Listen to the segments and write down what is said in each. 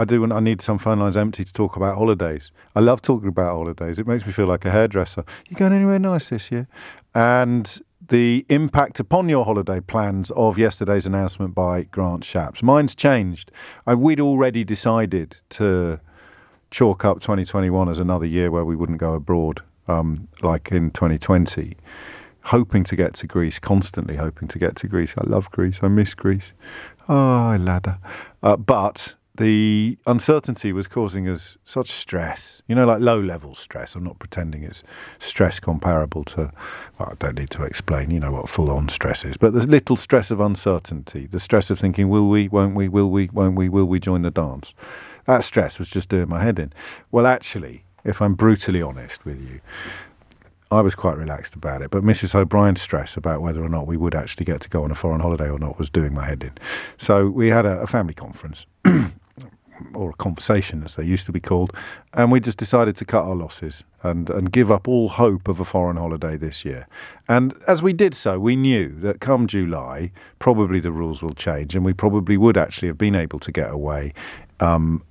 I need some phone lines empty to talk about holidays. I love talking about holidays. It makes me feel like a hairdresser. You going anywhere nice this year? And the impact upon your holiday plans of yesterday's announcement by Grant Shapps. Mine's changed. We'd already decided to chalk up 2021 as another year where we wouldn't go abroad, like in 2020. Hoping to get to Greece, constantly hoping to get to Greece. I love Greece. I miss Greece. Oh, ladder. But the uncertainty was causing us such stress, like low-level stress. I'm not pretending it's stress comparable to, well, I don't need to explain, what full-on stress is. But there's little stress of uncertainty, the stress of thinking, will we, won't we, will we join the dance? That stress was just doing my head in. Well, actually, if I'm brutally honest with you, I was quite relaxed about it, but Mrs. O'Brien's stress about whether or not we would actually get to go on a foreign holiday or not was doing my head in. So we had a family conference, or a conversation as they used to be called, and we just decided to cut our losses and give up all hope of a foreign holiday this year. And as we did so, we knew that come July, probably the rules will change, and we probably would actually have been able to get away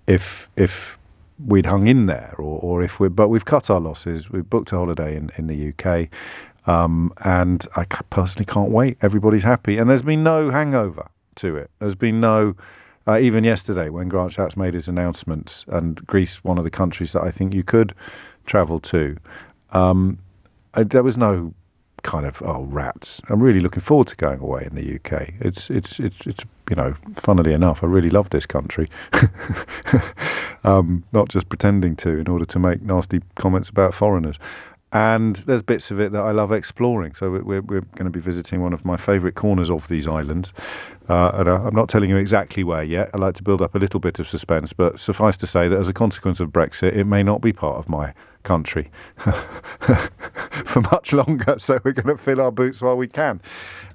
if we'd hung in there, but we've cut our losses. We've booked a holiday in the UK, and I personally can't wait. Everybody's happy, and there's been no hangover to it. There's been no, even yesterday when Grant Shapps made his announcements, and Greece, one of the countries that I think you could travel to, there was no kind of, oh, rats. I'm really looking forward to going away in the UK. It's funnily enough, I really love this country. Not just pretending to in order to make nasty comments about foreigners. And there's bits of it that I love exploring. So we're going to be visiting one of my favourite corners of these islands. And I'm not telling you exactly where yet. I like to build up a little bit of suspense, but suffice to say that as a consequence of Brexit, it may not be part of my country for much longer. So we're going to fill our boots while we can.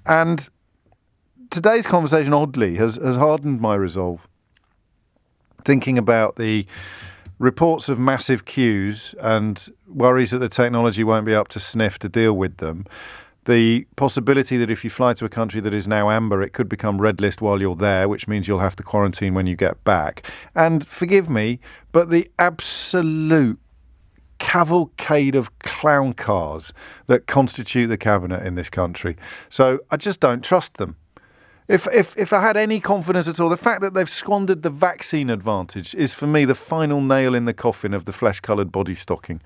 And today's conversation, oddly, has hardened my resolve. Thinking about the reports of massive queues and worries that the technology won't be up to sniff to deal with them. The possibility that if you fly to a country that is now amber, it could become red list while you're there, which means you'll have to quarantine when you get back. And forgive me, but the absolute cavalcade of clown cars that constitute the cabinet in this country. So I just don't trust them. If I had any confidence at all, the fact that they've squandered the vaccine advantage is for me the final nail in the coffin of the flesh-coloured body stocking,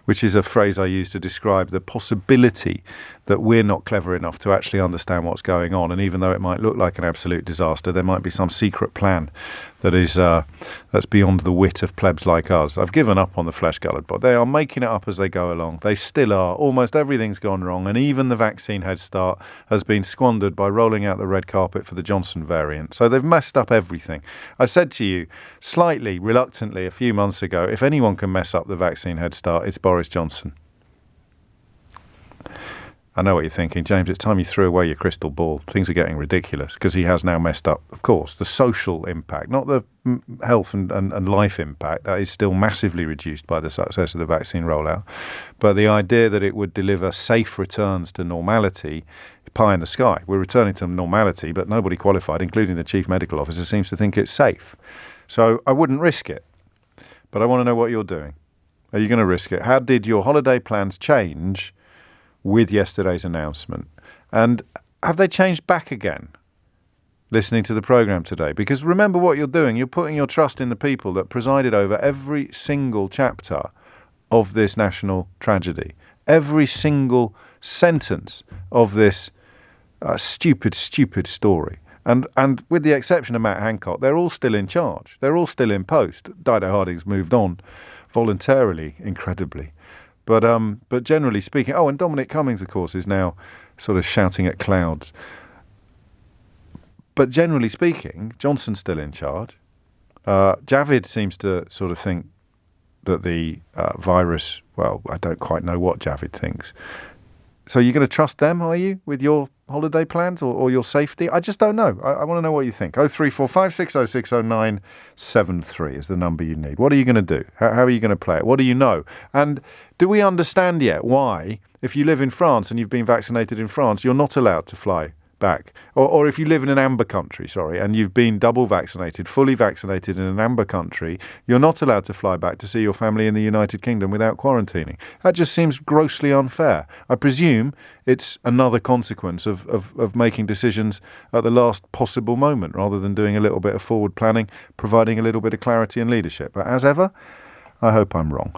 which is a phrase I use to describe the possibility that we're not clever enough to actually understand what's going on. And even though it might look like an absolute disaster, there might be some secret plan that is that's beyond the wit of plebs like us. I've given up on the flesh-coloured body. They are making it up as they go along. They still are. Almost everything's gone wrong. And even the vaccine head start has been squandered by rolling out the red carpet for the Johnson variant. So they've messed up everything. I said to you, slightly reluctantly a few months ago, if anyone can mess up the vaccine head start, it's Boris Johnson. I know what you're thinking, James, it's time you threw away your crystal ball. Things are getting ridiculous because he has now messed up, of course, the social impact, not the health and life impact. That is still massively reduced by the success of the vaccine rollout. But the idea that it would deliver safe returns to normality, pie in the sky. We're returning to normality, but nobody qualified, including the chief medical officer, seems to think it's safe. So I wouldn't risk it. But I want to know what you're doing. Are you going to risk it? How did your holiday plans change with yesterday's announcement? And have they changed back again listening to the programme today? Because remember what you're doing. You're putting your trust in the people that presided over every single chapter of this national tragedy. Every single sentence of this stupid story. And with the exception of Matt Hancock, they're all still in charge. They're all still in post. Dido Harding's moved on voluntarily, incredibly. But generally speaking, and Dominic Cummings, of course, is now sort of shouting at clouds. But generally speaking, Johnson's still in charge. Javid seems to sort of think that the virus, well, I don't quite know what Javid thinks. So you're going to trust them, are you, with your holiday plans or your safety? I just don't know. I want to know what you think. 03456060973 is the number you need. What are you going to do? How are you going to play it? What do you know? And do we understand yet why, if you live in France and you've been vaccinated in France, you're not allowed to fly back. Or if you live in an amber country, and you've been double vaccinated, fully vaccinated in an amber country, you're not allowed to fly back to see your family in the United Kingdom without quarantining. That just seems grossly unfair. I presume it's another consequence of making decisions at the last possible moment rather than doing a little bit of forward planning, providing a little bit of clarity and leadership. But as ever, I hope I'm wrong.